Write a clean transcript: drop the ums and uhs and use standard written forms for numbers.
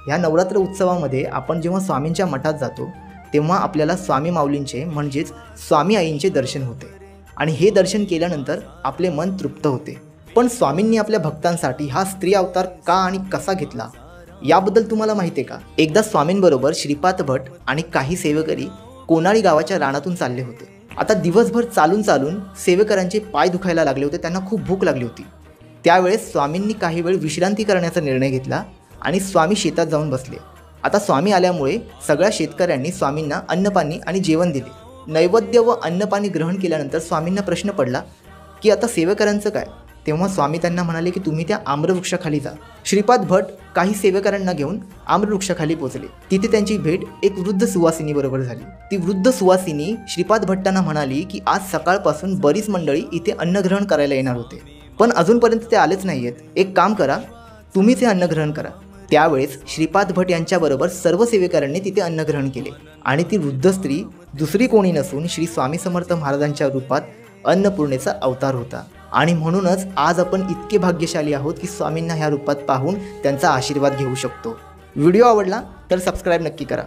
ह्या नवरात्र उत्सवामध्ये आपण जेव्हा स्वामींच्या मठात जातो तेव्हा आपल्याला स्वामी माऊलींचे म्हणजेच स्वामी आईंचे दर्शन होते आणि हे दर्शन केल्यानंतर आपले मन तृप्त होते। पण स्वामींनी आपल्या भक्तांसाठी हा स्त्री अवतार का आणि कसा घेतला याबद्दल तुम्हाला माहिती आहे का? एकदा स्वामींबरोबर श्रीपाद भट आणि काही सेवेकरी कोनाळी गावाच्या रानातून चालले होते। आता दिवसभर चालून चालून सेवेकरांचे पाय दुखायला लागले होते, त्यांना खूप भूक लागली होती। त्यावेळेस स्वामींनी काही वेळ विश्रांती करण्याचा निर्णय घेतला आणि स्वामी शेतात जाऊन बसले। आता स्वामी आल्यामुळे सगळ्या शेतकऱ्यांनी स्वामींना अन्नपाणी आणि जेवण दिले। नैवेद्य व अन्नपाणी ग्रहण केल्यानंतर स्वामींना प्रश्न पडला की आता सेवेकरांचं काय? तेव्हा स्वामी त्यांना म्हणाले की तुम्ही त्या आम्रवृक्षाखाली जा। श्रीपाद भट काही सेवेकरांना घेऊन आम्रवृक्षाखाली पोहोचले। तिथे त्यांची भेट एक वृद्ध सुवासिनी बरोबर झाली। ती वृद्ध सुवासिनी श्रीपाद भट्टांना म्हणाली की आज सकाळपासून बरीच मंडळी इथे अन्नग्रहण करायला येणार होते, पण अजूनपर्यंत ते आलेच नाहीयेत। एक काम करा, तुम्हीच हे अन्नग्रहण करा। त्यावेळेस श्रीपाद भट यांच्याबरोबर सर्व सेवेकरांनी तिथे अन्नग्रहण केले आणि ती वृद्ध स्त्री दुसरी कोणी नसून श्री स्वामी समर्थ महाराजांच्या रूपात अन्नपूर्णेचा अवतार होता। आणि म्हणूनच आज आपण इतके भाग्यशाली आहोत की स्वामींना ह्या रूपात पाहून त्यांचा आशीर्वाद घेऊ शकतो। व्हिडिओ आवडला तर सबस्क्राईब नक्की करा।